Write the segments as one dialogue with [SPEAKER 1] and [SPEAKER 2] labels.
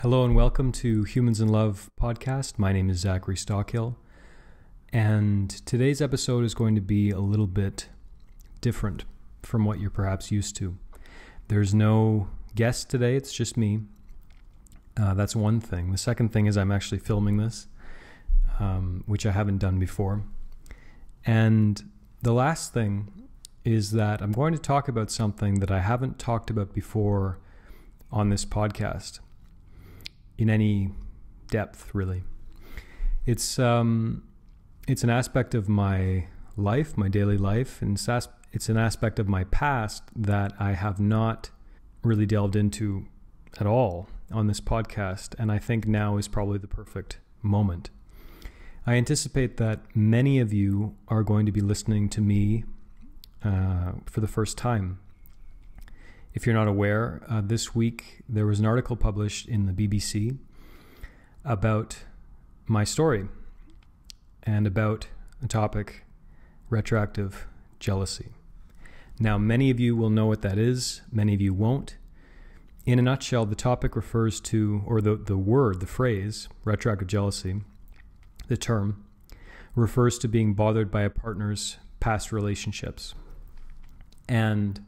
[SPEAKER 1] Hello and welcome to Humans in Love podcast. My name is Zachary Stockill, and today's episode is going to be a little bit different from what you're perhaps used to. There's no guest today, it's just me. That's one thing. The second thing is I'm actually filming this, which I haven't done before. And the last thing is that I'm going to talk about something that I haven't talked about before on this podcast in any depth, really. It's an aspect of my life, my daily life, and it's an aspect of my past that I have not really delved into at all on this podcast, and I think now is probably the perfect moment. I anticipate that many of you are going to be listening to me for the first time. If you're not aware, this week there was an article published in the BBC about my story and about a topic, retroactive jealousy. Now, many of you will know what that is, many of you won't. In a nutshell, the topic refers to, or the phrase, retroactive jealousy, the term, refers to being bothered by a partner's past relationships. And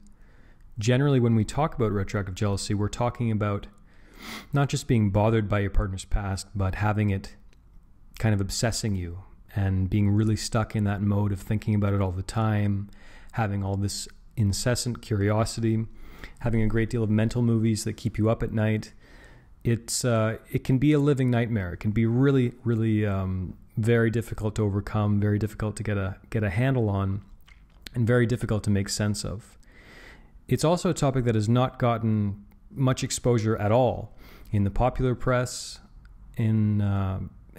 [SPEAKER 1] generally, when we talk about retroactive jealousy, we're talking about not just being bothered by your partner's past, but having it kind of obsessing you and being really stuck in that mode of thinking about it all the time, having all this incessant curiosity, having a great deal of mental movies that keep you up at night. It can be a living nightmare. It can be really, really very difficult to overcome, very difficult to get a handle on, and very difficult to make sense of. It's also a topic that has not gotten much exposure at all in the popular press, and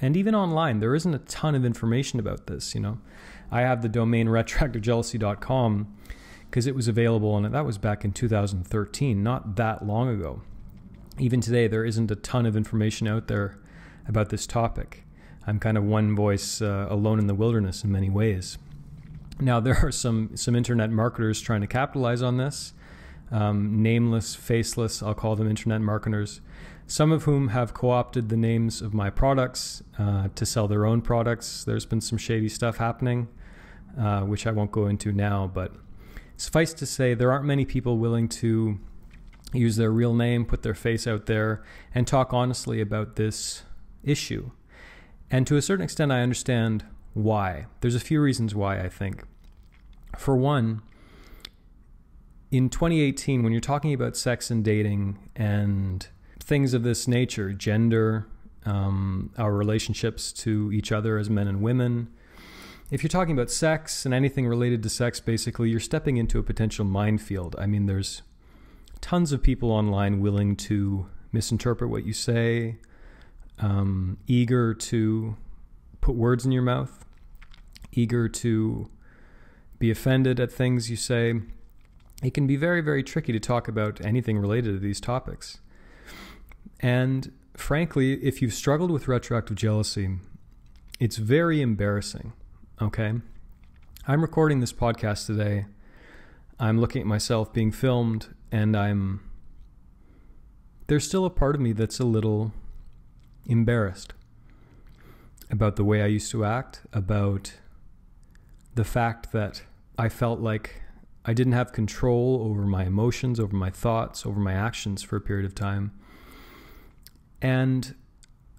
[SPEAKER 1] even online. There isn't a ton of information about this. I have the domain retroactivejealousy.com because it was available, and that was back in 2013, not that long ago. Even today, there isn't a ton of information out there about this topic. I'm kind of one voice alone in the wilderness in many ways. Now, there are some internet marketers trying to capitalize on this. Nameless, faceless, I'll call them internet marketers, some of whom have co-opted the names of my products to sell their own products. There's been some shady stuff happening, which I won't go into now, but suffice to say, there aren't many people willing to use their real name, put their face out there, and talk honestly about this issue. And to a certain extent, I understand why. There's a few reasons why, I think. For one, in 2018, when you're talking about sex and dating and things of this nature, gender, our relationships to each other as men and women, if you're talking about sex and anything related to sex, basically, you're stepping into a potential minefield. I mean, there's tons of people online willing to misinterpret what you say, eager to put words in your mouth, eager to be offended at things you say. It can be very, very tricky to talk about anything related to these topics. And frankly, if you've struggled with retroactive jealousy, it's very embarrassing, okay? I'm recording this podcast today. I'm looking at myself being filmed, and there's still a part of me that's a little embarrassed about the way I used to act, about the fact that I felt like I didn't have control over my emotions, over my thoughts, over my actions for a period of time. And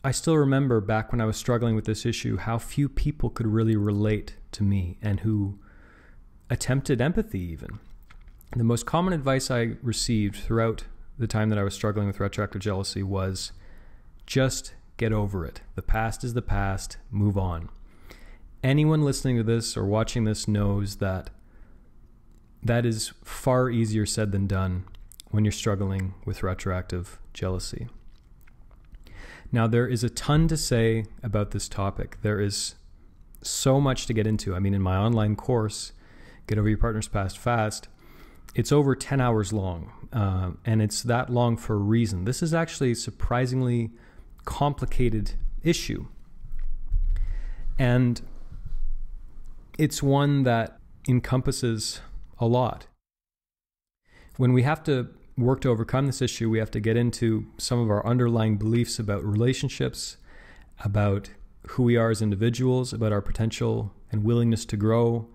[SPEAKER 1] I still remember back when I was struggling with this issue, how few people could really relate to me and who attempted empathy even. The most common advice I received throughout the time that I was struggling with retroactive jealousy was just get over it. The past is the past, move on. Anyone listening to this or watching this knows that that is far easier said than done when you're struggling with retroactive jealousy. Now, there is a ton to say about this topic. There is so much to get into. I mean, in my online course, Get Over Your Partner's Past Fast, it's over 10 hours long, and it's that long for a reason. This is actually a surprisingly complicated issue. And it's one that encompasses a lot. When we have to work to overcome this issue, we have to get into some of our underlying beliefs about relationships, about who we are as individuals, about our potential and willingness to grow.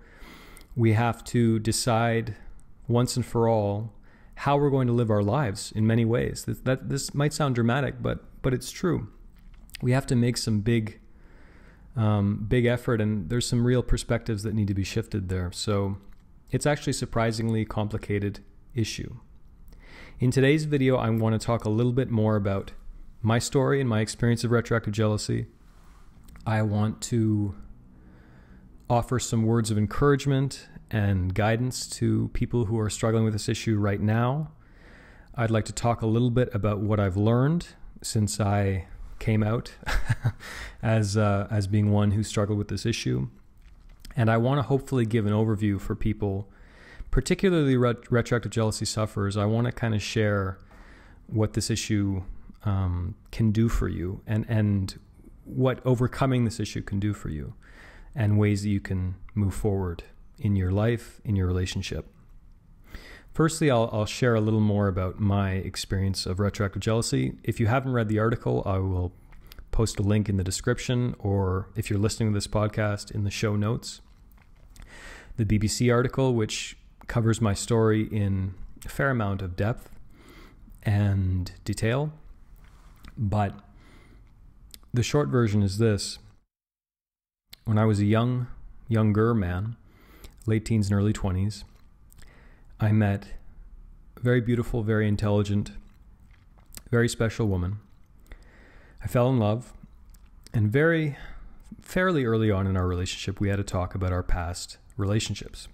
[SPEAKER 1] We have to decide once and for all how we're going to live our lives in many ways. This might sound dramatic, but it's true. We have to make some big effort, and there's some real perspectives that need to be shifted there. So it's actually a surprisingly complicated issue. In today's video, I want to talk a little bit more about my story and my experience of retroactive jealousy. I want to offer some words of encouragement and guidance to people who are struggling with this issue right now. I'd like to talk a little bit about what I've learned since I came out as being one who struggled with this issue. And I want to hopefully give an overview for people, particularly retroactive jealousy sufferers. I want to kind of share what this issue can do for you, and what overcoming this issue can do for you, and ways that you can move forward in your life, in your relationship. Firstly, I'll share a little more about my experience of retroactive jealousy. If you haven't read the article, I will post a link in the description, or if you're listening to this podcast, in the show notes. The BBC article, which covers my story in a fair amount of depth and detail. But the short version is this. When I was a younger man, late teens and early 20s, I met a very beautiful, very intelligent, very special woman. I fell in love, and fairly early on in our relationship, we had a talk about our past relationships.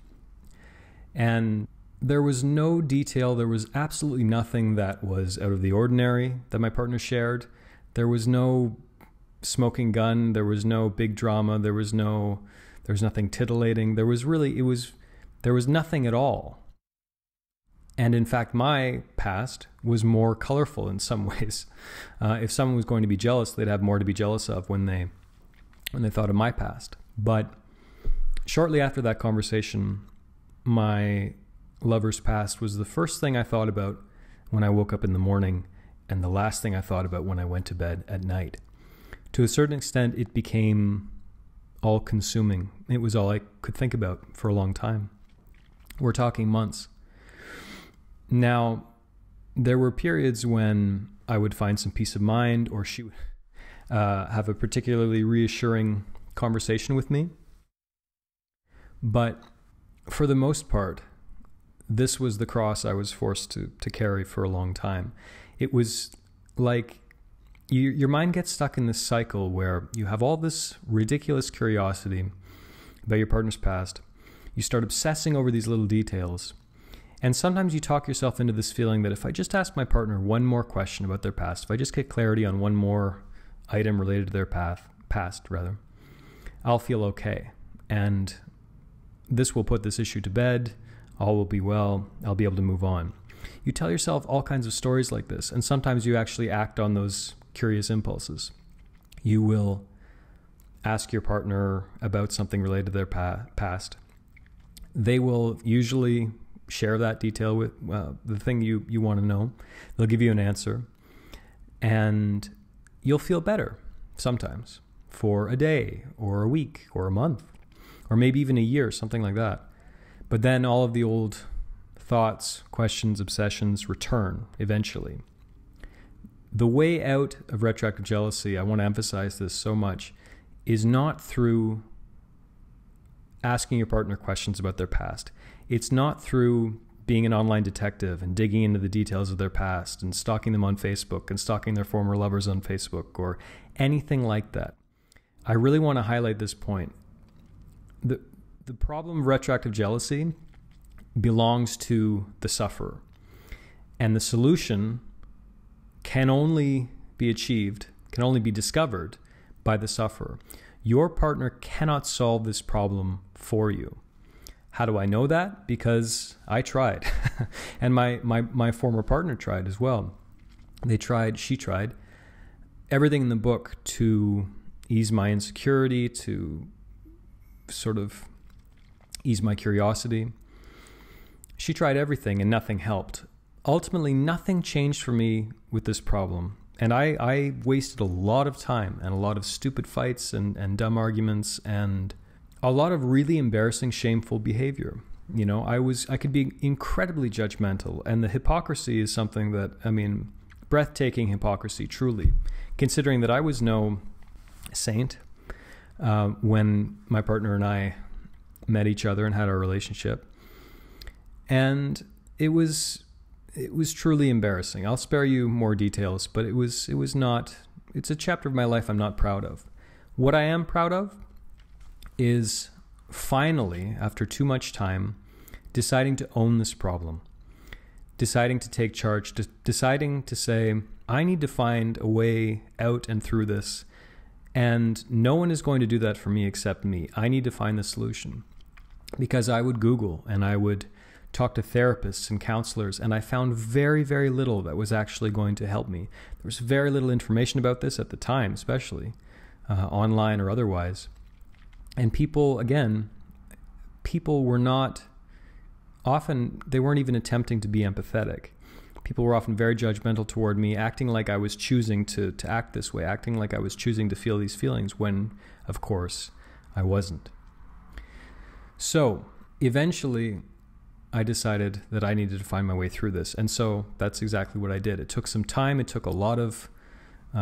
[SPEAKER 1] And there was no detail, there was absolutely nothing that was out of the ordinary that my partner shared. There was no smoking gun, there was no big drama, there was nothing titillating. There was nothing at all. And in fact, my past was more colorful in some ways. If someone was going to be jealous, they'd have more to be jealous of when they thought of my past. But shortly after that conversation, my lover's past was the first thing I thought about when I woke up in the morning, and the last thing I thought about when I went to bed at night. To a certain extent, it became all-consuming. It was all I could think about for a long time. We're talking months. Now, there were periods when I would find some peace of mind, or she would have a particularly reassuring conversation with me. But for the most part, this was the cross I was forced to carry for a long time. It was like your mind gets stuck in this cycle where you have all this ridiculous curiosity about your partner's past. You start obsessing over these little details. And sometimes you talk yourself into this feeling that if I just ask my partner one more question about their past, if I just get clarity on one more item related to their past, I'll feel okay. And this will put this issue to bed. All will be well. I'll be able to move on. You tell yourself all kinds of stories like this, and sometimes you actually act on those curious impulses. You will ask your partner about something related to their past. They will usually share that detail with the thing you want to know. They'll give you an answer, and you'll feel better sometimes for a day or a week or a month or maybe even a year, something like that. But then all of the old thoughts, questions, obsessions return eventually. The way out of retroactive jealousy, I want to emphasize this so much, is not through asking your partner questions about their past. It's not through being an online detective and digging into the details of their past and stalking them on Facebook and stalking their former lovers on Facebook or anything like that. I really want to highlight this point. The problem of retroactive jealousy belongs to the sufferer, and the solution can only be achieved, can only be discovered by the sufferer. Your partner cannot solve this problem for you. How do I know that? Because I tried. And my former partner tried as well. She tried everything in the book to ease my insecurity, to sort of ease my curiosity. She tried everything and nothing helped. ultimately, nothing changed for me with this problem. And I wasted a lot of time and a lot of stupid fights and dumb arguments and a lot of really embarrassing, shameful behavior. You know, I could be incredibly judgmental, and the hypocrisy is something that, I mean, breathtaking hypocrisy, truly, considering that I was no saint when my partner and I met each other and had our relationship. And it was truly embarrassing. I'll spare you more details, but it was not, it's a chapter of my life I'm not proud of. What I am proud of is finally, after too much time, deciding to own this problem, deciding to take charge, deciding to say, I need to find a way out and through this, and no one is going to do that for me except me. I need to find the solution. Because I would Google and I would talk to therapists and counselors, and I found very, very little that was actually going to help me. There was very little information about this at the time, especially online or otherwise. And people were not, often, they weren't even attempting to be empathetic. People were often very judgmental toward me, acting like I was choosing to act this way, acting like I was choosing to feel these feelings when, of course, I wasn't. So eventually, I decided that I needed to find my way through this. And so that's exactly what I did. It took some time. It took a lot of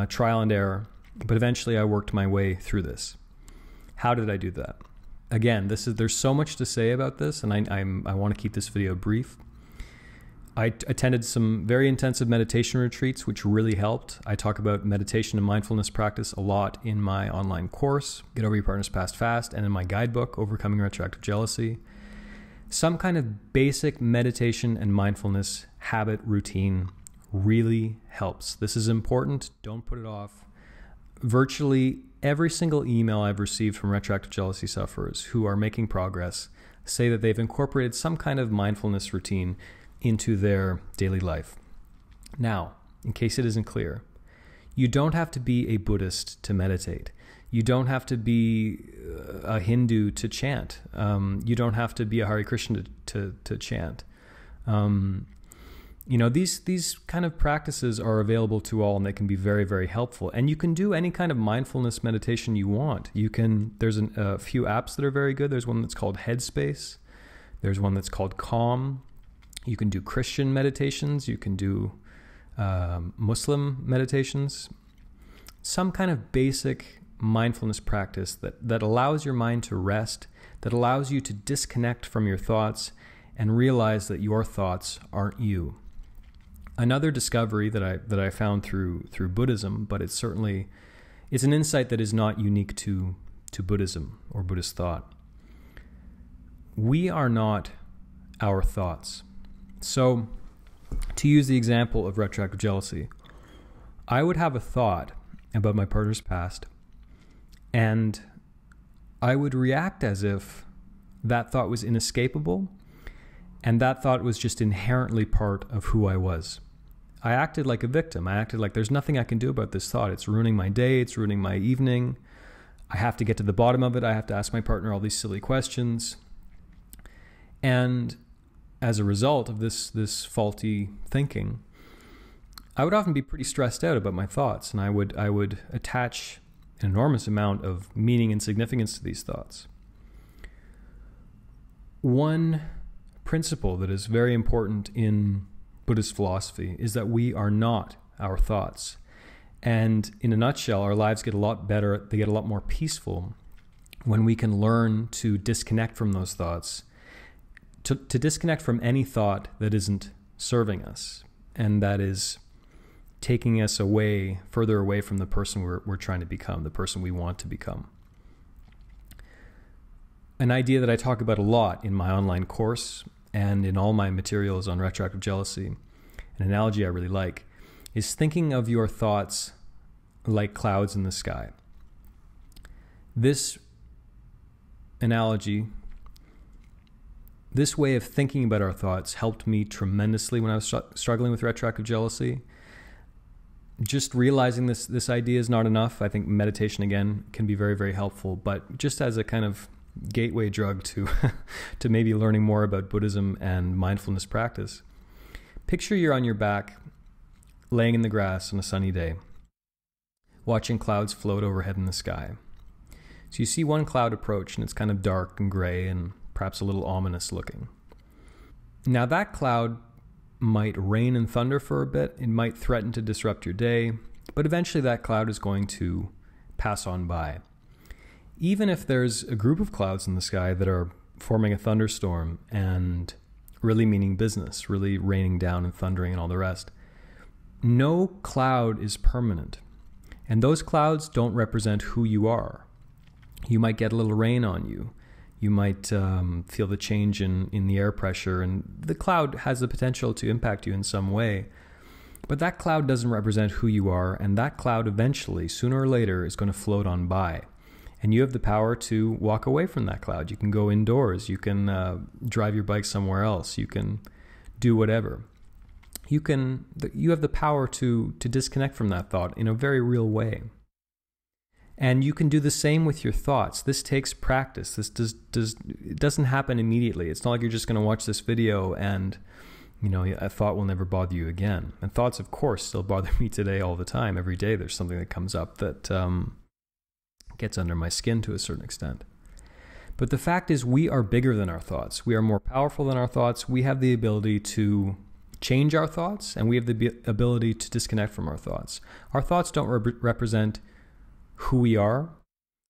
[SPEAKER 1] trial and error, but eventually I worked my way through this. How did I do that? Again, there's so much to say about this, and I want to keep this video brief. I attended some very intensive meditation retreats, which really helped. I talk about meditation and mindfulness practice a lot in my online course, Get Over Your Partner's Past Fast, and in my guidebook, Overcoming Retroactive Jealousy. Some kind of basic meditation and mindfulness habit routine really helps. This is important. Don't put it off. Virtually every single email I've received from retroactive jealousy sufferers who are making progress say that they've incorporated some kind of mindfulness routine into their daily life. Now, in case it isn't clear, you don't have to be a Buddhist to meditate. You don't have to be a Hindu to chant. You don't have to be a Hare Krishna to chant. You know, these kind of practices are available to all, and they can be very, very helpful. And you can do any kind of mindfulness meditation you want. There's a few apps that are very good. There's one that's called Headspace. There's one that's called Calm. You can do Christian meditations. You can do Muslim meditations. Some kind of basic mindfulness practice that allows your mind to rest, that allows you to disconnect from your thoughts and realize that your thoughts aren't you. Another discovery that I found through Buddhism, but it's an insight that is not unique to Buddhism or Buddhist thought. We are not our thoughts. So, to use the example of retroactive jealousy, I would have a thought about my partner's past, and I would react as if that thought was inescapable, and that thought was just inherently part of who I was. I acted like a victim. I acted like there's nothing I can do about this thought. It's ruining my day. It's ruining my evening. I have to get to the bottom of it. I have to ask my partner all these silly questions. And as a result of this faulty thinking, I would often be pretty stressed out about my thoughts, and I would attach an enormous amount of meaning and significance to these thoughts. One principle that is very important in Buddhist philosophy is that we are not our thoughts. And in a nutshell, our lives get a lot better, they get a lot more peaceful when we can learn to disconnect from those thoughts, to disconnect from any thought that isn't serving us, and that is taking us away, further away from the person we're trying to become, the person we want to become. An idea that I talk about a lot in my online course and in all my materials on retroactive jealousy, an analogy I really like, is thinking of your thoughts like clouds in the sky. This analogy, this way of thinking about our thoughts helped me tremendously when I was struggling with retroactive jealousy. Just realizing this idea is not enough. I think meditation, again, can be very, very helpful, but just as a kind of gateway drug to maybe learning more about Buddhism and mindfulness practice. Picture you're on your back, laying in the grass on a sunny day, watching clouds float overhead in the sky. So you see one cloud approach, and it's kind of dark and gray and perhaps a little ominous looking. Now that cloud might rain and thunder for a bit. It might threaten to disrupt your day, but eventually that cloud is going to pass on by. Even if there's a group of clouds in the sky that are forming a thunderstorm and really meaning business, really raining down and thundering and all the rest, no cloud is permanent. And those clouds don't represent who you are. You might get a little rain on you. You might feel the change in the air pressure, and the cloud has the potential to impact you in some way. But that cloud doesn't represent who you are, and that cloud eventually, sooner or later, is going to float on by. And you have the power to walk away from that cloud. You can go indoors. You can drive your bike somewhere else. You can do whatever. You have the power to disconnect from that thought in a very real way. And you can do the same with your thoughts. This takes practice. It doesn't happen immediately. It's not like you're just going to watch this video and, a thought will never bother you again. And thoughts, of course, still bother me today all the time. Every day there's something that comes up that gets under my skin to a certain extent. But the fact is, we are bigger than our thoughts. We are more powerful than our thoughts. We have the ability to change our thoughts, and we have the ability to disconnect from our thoughts. Our thoughts don't represent who we are,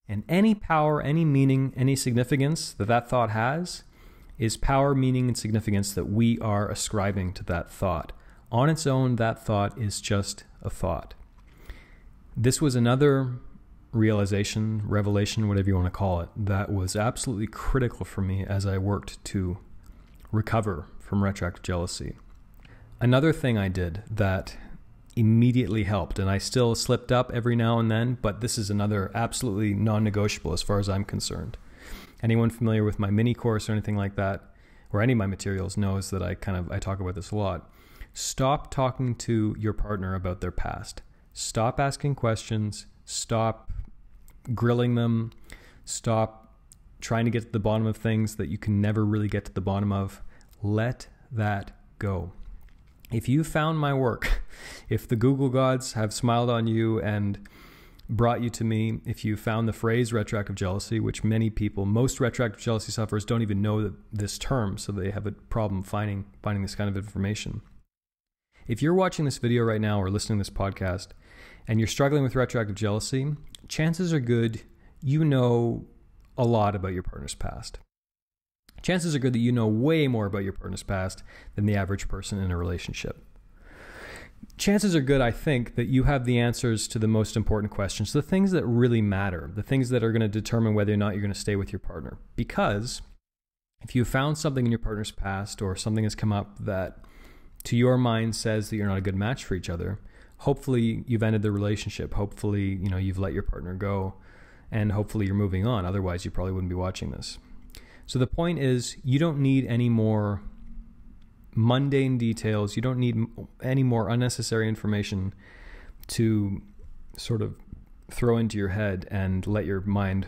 [SPEAKER 1] and any power, any meaning, any significance that thought has is power, meaning, and significance that we are ascribing to that thought. On its own, that thought is just a thought. This was another realization, revelation, whatever you want to call it, that was absolutely critical for me as I worked to recover from retroactive jealousy. Another thing I did that immediately helped, and I still slipped up every now and then, but this is another absolutely non-negotiable as far as I'm concerned. Anyone familiar with my mini course or anything like that, or any of my materials, knows that I talk about this a lot. Stop talking to your partner about their past. Stop asking questions. Stop grilling them. Stop trying to get to the bottom of things that you can never really get to the bottom of. Let that go. If you found my work, if the Google gods have smiled on you and brought you to me, if you found the phrase retroactive jealousy, which most retroactive jealousy sufferers don't even know this term, so they have a problem finding this kind of information. If you're watching this video right now or listening to this podcast and you're struggling with retroactive jealousy, chances are good you know a lot about your partner's past. Chances are good that you know way more about your partner's past than the average person in a relationship. Chances are good, I think, that you have the answers to the most important questions, the things that really matter, the things that are going to determine whether or not you're going to stay with your partner. Because if you found something in your partner's past or something has come up that to your mind says that you're not a good match for each other, hopefully you've ended the relationship. Hopefully, you've let your partner go, and hopefully you're moving on. Otherwise, you probably wouldn't be watching this. So the point is, you don't need any more mundane details. You don't need any more unnecessary information to sort of throw into your head and let your mind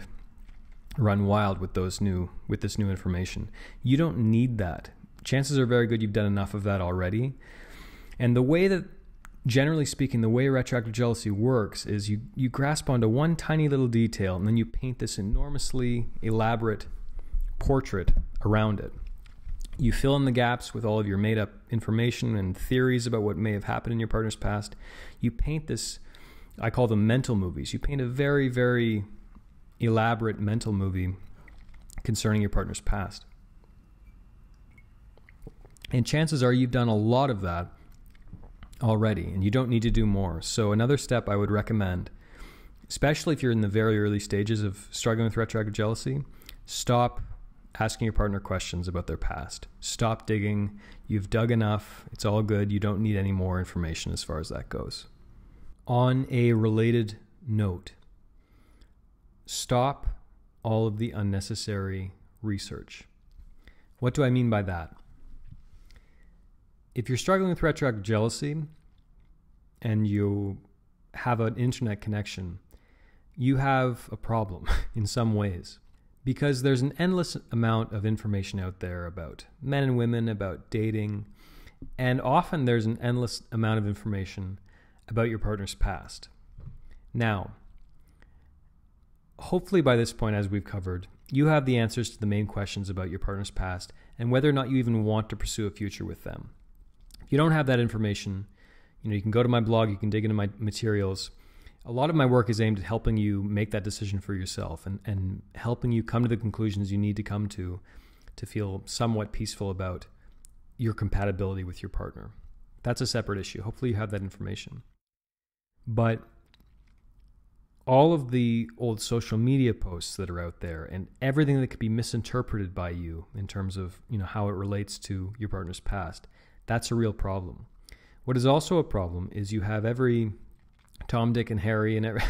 [SPEAKER 1] run wild with this new information. You don't need that. Chances are very good you've done enough of that already. And the way that, generally speaking, the way retroactive jealousy works is you grasp onto one tiny little detail, and then you paint this enormously elaborate portrait around it. You fill in the gaps with all of your made-up information and theories about what may have happened in your partner's past. You paint this, I call them mental movies. You paint a very, very elaborate mental movie concerning your partner's past. And chances are you've done a lot of that already, and you don't need to do more. So another step I would recommend, especially if you're in the very early stages of struggling with retroactive jealousy, stop asking your partner questions about their past. Stop digging. You've dug enough. It's all good. You don't need any more information as far as that goes. On a related note, stop all of the unnecessary research. What do I mean by that? If you're struggling with retroactive jealousy and you have an internet connection, you have a problem in some ways. Because there's an endless amount of information out there about men and women, about dating, And often there's an endless amount of information about your partner's past. Now, hopefully by this point, as we've covered, you have the answers to the main questions about your partner's past and whether or not you even want to pursue a future with them. If you don't have that information, you can go to my blog, you can dig into my materials. A lot of my work is aimed at helping you make that decision for yourself and helping you come to the conclusions you need to come to feel somewhat peaceful about your compatibility with your partner. That's a separate issue. Hopefully you have that information. But all of the old social media posts that are out there and everything that could be misinterpreted by you in terms of how it relates to your partner's past, that's a real problem. What is also a problem is you have every Tom, Dick, and Harry and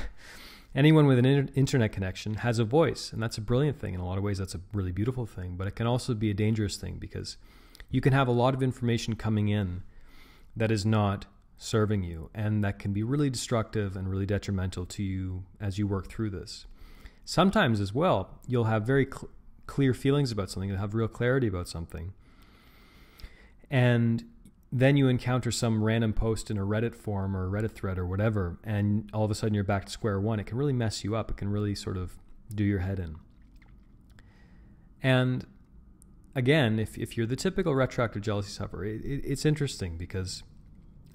[SPEAKER 1] anyone with an internet connection has a voice, and that's a brilliant thing. In a lot of ways, that's a really beautiful thing, but it can also be a dangerous thing because you can have a lot of information coming in that is not serving you, and that can be really destructive and really detrimental to you as you work through this. Sometimes as well, you'll have very clear feelings about something, you'll have real clarity about something, and then you encounter some random post in a Reddit forum or a Reddit thread or whatever, and all of a sudden you're back to square one. It can really mess you up. It can really sort of do your head in. And again, if you're the typical retroactive jealousy sufferer, it's interesting because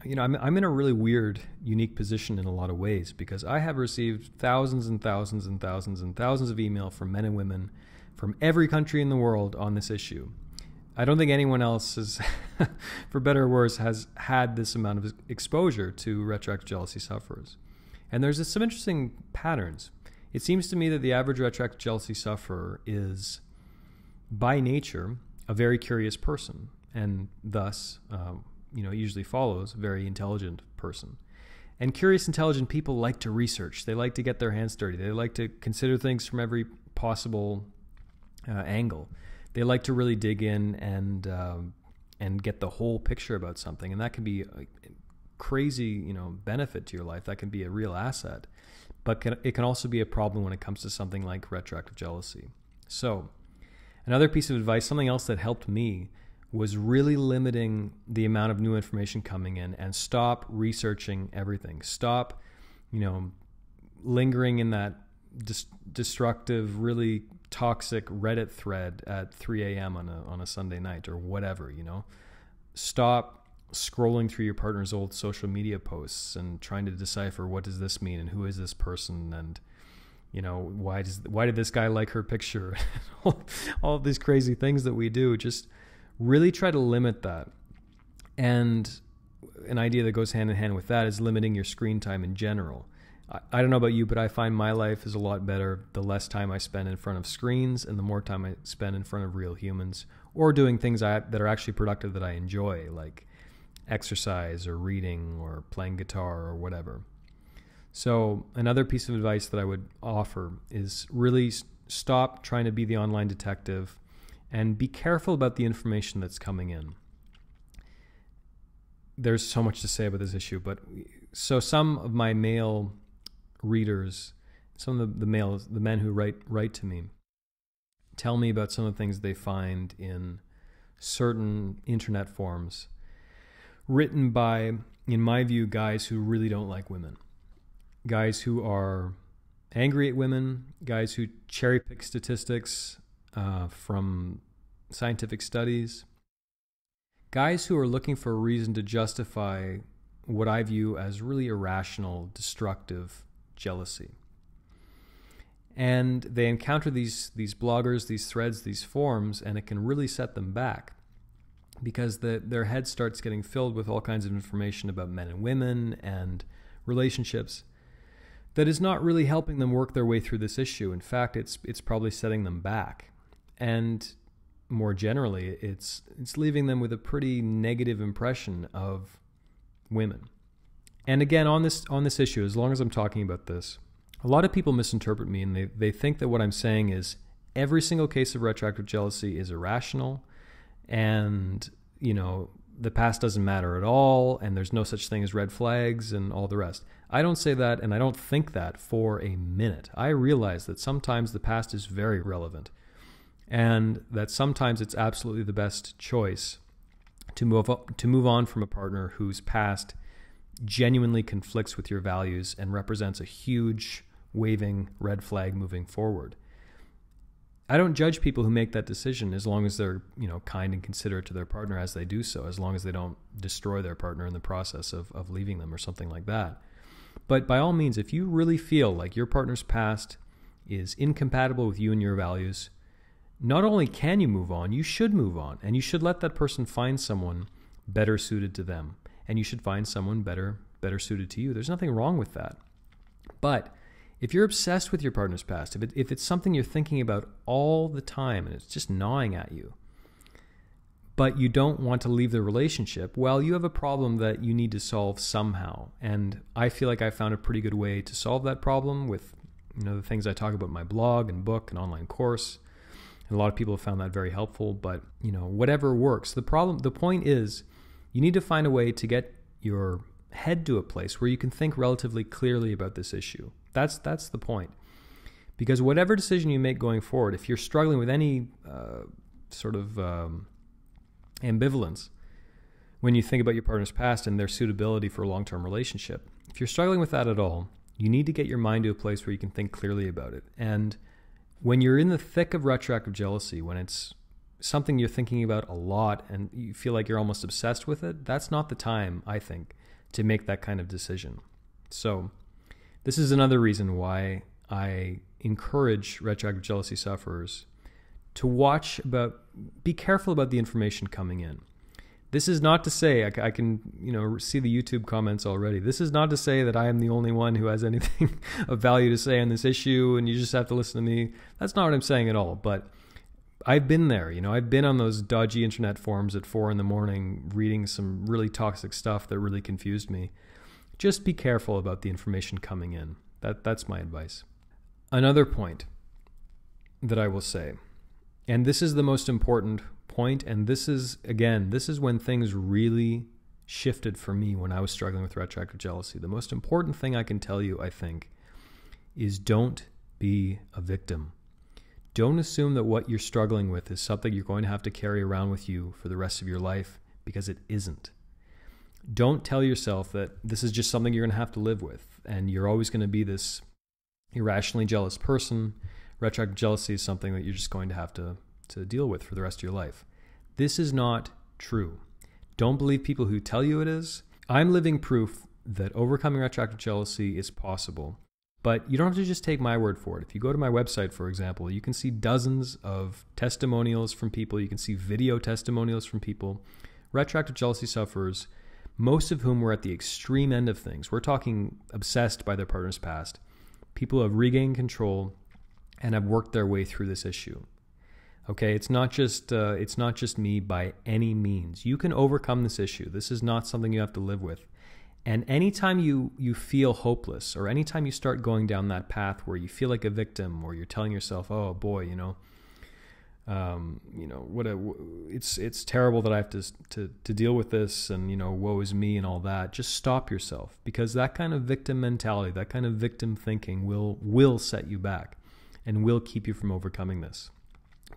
[SPEAKER 1] I'm in a really weird, unique position in a lot of ways because I have received thousands and thousands and thousands and thousands of email from men and women from every country in the world on this issue. I don't think anyone else has, for better or worse, has had this amount of exposure to retroactive jealousy sufferers. And there's some interesting patterns. It seems to me that the average retroactive jealousy sufferer is, by nature, a very curious person, and thus, it usually follows a very intelligent person. And curious, intelligent people like to research. They like to get their hands dirty. They like to consider things from every possible angle. They like to really dig in and get the whole picture about something, and that can be a crazy, benefit to your life. That can be a real asset, but it can also be a problem when it comes to something like retroactive jealousy. So, another piece of advice, something else that helped me, was really limiting the amount of new information coming in and stop researching everything. Stop, lingering in that destructive, really toxic Reddit thread at 3 a.m. on a Sunday night or whatever, Stop scrolling through your partner's old social media posts and trying to decipher what does this mean and who is this person and, why did this guy like her picture? all of these crazy things that we do. Just really try to limit that. And an idea that goes hand in hand with that is limiting your screen time in general. I don't know about you, but I find my life is a lot better the less time I spend in front of screens and the more time I spend in front of real humans or doing things that are actually productive that I enjoy, like exercise or reading or playing guitar or whatever. So another piece of advice that I would offer is really stop trying to be the online detective and be careful about the information that's coming in. There's so much to say about this issue, but so some of my male readers, some of the men who write to me, tell me about some of the things they find in certain internet forums written by, in my view, guys who really don't like women, guys who are angry at women, guys who cherry pick statistics from scientific studies, guys who are looking for a reason to justify what I view as really irrational, destructive jealousy. And they encounter these bloggers, these threads, these forums, and it can really set them back because their head starts getting filled with all kinds of information about men and women and relationships that is not really helping them work their way through this issue. In fact, it's probably setting them back. And more generally, it's leaving them with a pretty negative impression of women. And again, on this issue, as long as I'm talking about this, a lot of people misinterpret me and they think that what I'm saying is every single case of retroactive jealousy is irrational and, the past doesn't matter at all and there's no such thing as red flags and all the rest. I don't say that and I don't think that for a minute. I realize that sometimes the past is very relevant and that sometimes it's absolutely the best choice to move on from a partner whose past genuinely conflicts with your values and represents a huge waving red flag moving forward. I don't judge people who make that decision as long as they're, kind and considerate to their partner as they do so, as long as they don't destroy their partner in the process of leaving them or something like that. But by all means, if you really feel like your partner's past is incompatible with you and your values, not only can you move on, you should move on, and you should let that person find someone better suited to them, and you should find someone better suited to you. There's nothing wrong with that. But if you're obsessed with your partner's past, if it's something you're thinking about all the time and it's just gnawing at you, but you don't want to leave the relationship, well, you have a problem that you need to solve somehow. And I feel like I found a pretty good way to solve that problem with, the things I talk about in my blog and book and online course. And a lot of people have found that very helpful, but, whatever works. The point is, you need to find a way to get your head to a place where you can think relatively clearly about this issue. That's the point. Because whatever decision you make going forward, if you're struggling with any ambivalence when you think about your partner's past and their suitability for a long-term relationship, if you're struggling with that at all, you need to get your mind to a place where you can think clearly about it. And when you're in the thick of retroactive jealousy, when it's something you're thinking about a lot and you feel like you're almost obsessed with it, that's not the time, I think, to make that kind of decision. So this is another reason why I encourage retroactive jealousy sufferers to be careful about the information coming in. This is not to say, I can see the YouTube comments already. This is not to say that I am the only one who has anything of value to say on this issue and you just have to listen to me. That's not what I'm saying at all. But I've been there. I've been on those dodgy internet forums at 4 a.m. reading some really toxic stuff that really confused me. Just be careful about the information coming in. That's my advice. Another point that I will say, and this is the most important point, and this is when things really shifted for me when I was struggling with retroactive jealousy. The most important thing I can tell you, I think, is don't be a victim. Don't assume that what you're struggling with is something you're going to have to carry around with you for the rest of your life, because it isn't. Don't tell yourself that this is just something you're going to have to live with and you're always going to be this irrationally jealous person. Retroactive jealousy is something that you're just going to have to deal with for the rest of your life. This is not true. Don't believe people who tell you it is. I'm living proof that overcoming retroactive jealousy is possible, but you don't have to just take my word for it. If you go to my website, for example, you can see dozens of testimonials from people. You can see video testimonials from people, retroactive jealousy sufferers, most of whom were at the extreme end of things. We're talking obsessed by their partner's past. People who have regained control and have worked their way through this issue. Okay, it's not just me by any means. You can overcome this issue. This is not something you have to live with. And anytime you feel hopeless, or anytime you start going down that path where you feel like a victim, or you're telling yourself, "Oh boy, it's terrible that I have to deal with this, and woe is me and all that." Just stop yourself, because that kind of victim mentality, that kind of victim thinking will set you back and will keep you from overcoming this.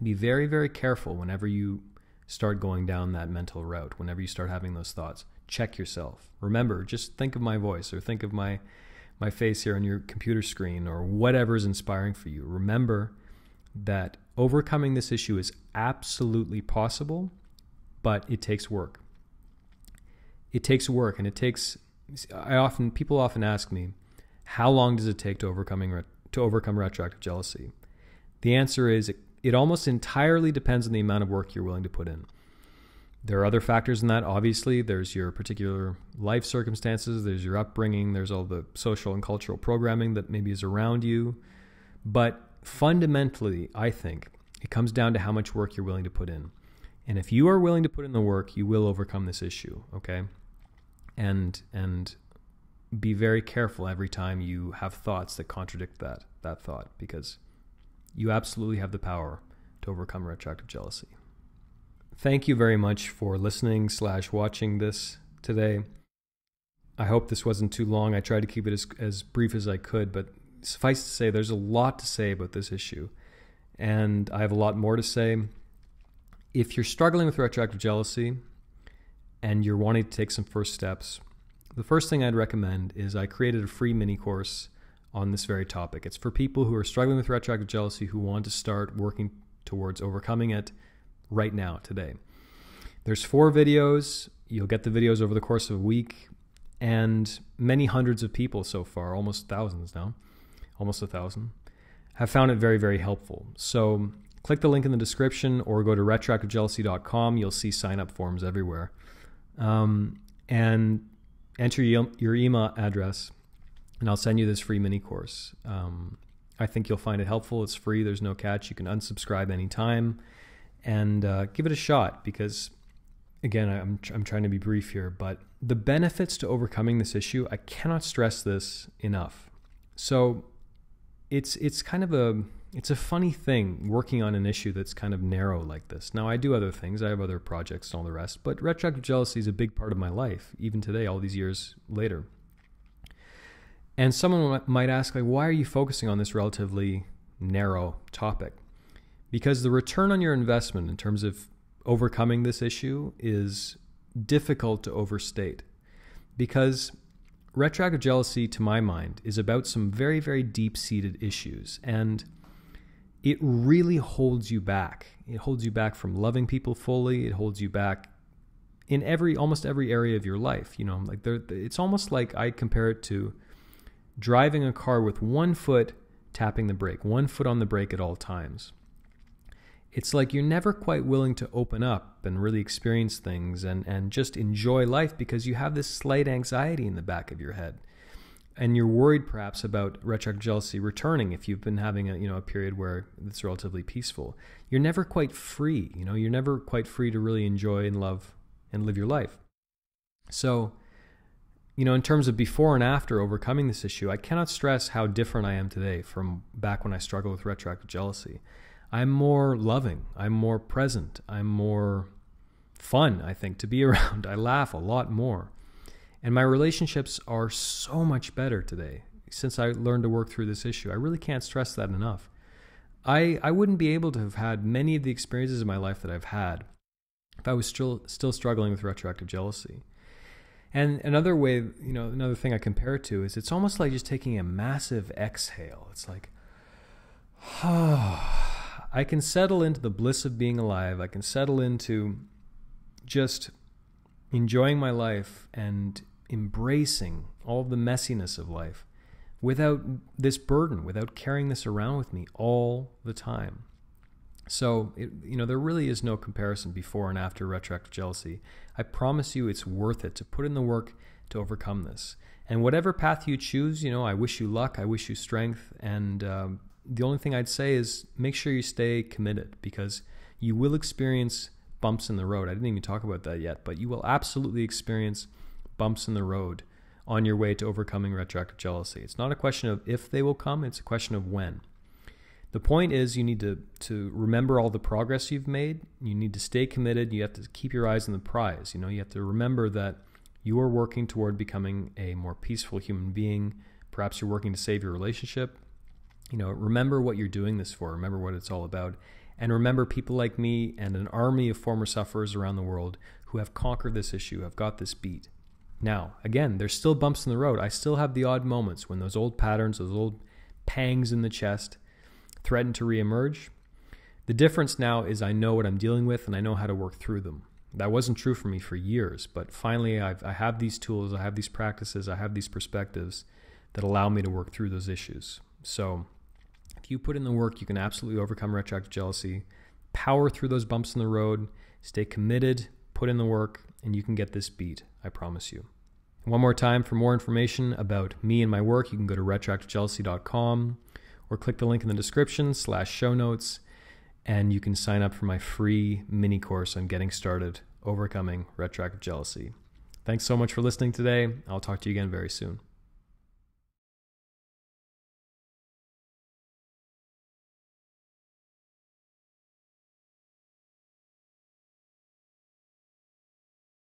[SPEAKER 1] Be very, very careful whenever you start going down that mental route, whenever you start having those thoughts. Check yourself. Remember, just think of my voice, or think of my face here on your computer screen, or whatever is inspiring for you. Remember that overcoming this issue is absolutely possible, but it takes work. It takes work, and people often ask me, how long does it take to overcome retroactive jealousy? The answer is it almost entirely depends on the amount of work you're willing to put in. There are other factors in that. Obviously, there's your particular life circumstances, there's your upbringing, there's all the social and cultural programming that maybe is around you. But fundamentally, I think it comes down to how much work you're willing to put in. And if you are willing to put in the work, you will overcome this issue, okay? And be very careful every time you have thoughts that contradict that thought, because you absolutely have the power to overcome retroactive jealousy. Thank you very much for listening / watching this today. I hope this wasn't too long. I tried to keep it as brief as I could, but suffice to say, there's a lot to say about this issue, and I have a lot more to say. If you're struggling with retroactive jealousy, and you're wanting to take some first steps, the first thing I'd recommend is I created a free mini course on this very topic. It's for people who are struggling with retroactive jealousy, who want to start working towards overcoming it right now, today. There's 4 videos. You'll get the videos over the course of a week, and many hundreds of people so far, almost thousands now, almost 1,000, have found it very, very helpful. So click the link in the description or go to retroactivejealousy.com. You'll see sign-up forms everywhere. And enter your email address, and I'll send you this free mini course. I think you'll find it helpful. It's free. There's no catch. You can unsubscribe anytime, and give it a shot, because, again, I'm trying to be brief here, but the benefits to overcoming this issue, I cannot stress this enough. So it's kind of a funny thing working on an issue that's kind of narrow like this. Now, I do other things. I have other projects and all the rest, but retroactive jealousy is a big part of my life, even today, all these years later. And someone might ask, like, why are you focusing on this relatively narrow topic? Because the return on your investment in terms of overcoming this issue is difficult to overstate. Because retroactive jealousy, to my mind, is about some very, very deep-seated issues, and it really holds you back. It holds you back from loving people fully. It holds you back in almost every area of your life. Like it's almost like I compare it to driving a car with one foot tapping the brake, one foot on the brake at all times. It's like you're never quite willing to open up and really experience things and just enjoy life, because you have this slight anxiety in the back of your head. And you're worried perhaps about retroactive jealousy returning if you've been having a period where it's relatively peaceful. You're never quite free. You're never quite free to really enjoy and love and live your life. So, in terms of before and after overcoming this issue, I cannot stress how different I am today from back when I struggled with retroactive jealousy. I'm more loving. I'm more present. I'm more fun, I think, to be around. I laugh a lot more. And my relationships are so much better today since I learned to work through this issue. I really can't stress that enough. I wouldn't be able to have had many of the experiences in my life that I've had if I was still struggling with retroactive jealousy. And another way, another thing I compare it to is it's almost like just taking a massive exhale. It's like, I can settle into the bliss of being alive. I can settle into just enjoying my life and embracing all the messiness of life without this burden, without carrying this around with me all the time. So, there really is no comparison before and after retroactive jealousy. I promise you it's worth it to put in the work to overcome this. And whatever path you choose, I wish you luck, I wish you strength. And the only thing I'd say is make sure you stay committed, because you will experience bumps in the road. I didn't even talk about that yet, but you will absolutely experience bumps in the road on your way to overcoming retroactive jealousy. It's not a question of if they will come, it's a question of when. The point is you need to remember all the progress you've made. You need to stay committed. You have to keep your eyes on the prize. You have to remember that you are working toward becoming a more peaceful human being. Perhaps you're working to save your relationship. Remember what you're doing this for. Remember what it's all about. And remember people like me and an army of former sufferers around the world who have conquered this issue, have got this beat. Now, again, there's still bumps in the road. I still have the odd moments when those old patterns, those old pangs in the chest threaten to reemerge. The difference now is I know what I'm dealing with and I know how to work through them. That wasn't true for me for years, but finally I have these tools, I have these practices, I have these perspectives that allow me to work through those issues. So if you put in the work, you can absolutely overcome retroactive jealousy, power through those bumps in the road, stay committed, put in the work, and you can get this beat, I promise you. One more time, for more information about me and my work, you can go to retroactivejealousy.com or click the link in the description /show notes, and you can sign up for my free mini course on getting started overcoming retroactive jealousy. Thanks so much for listening today. I'll talk to you again very soon.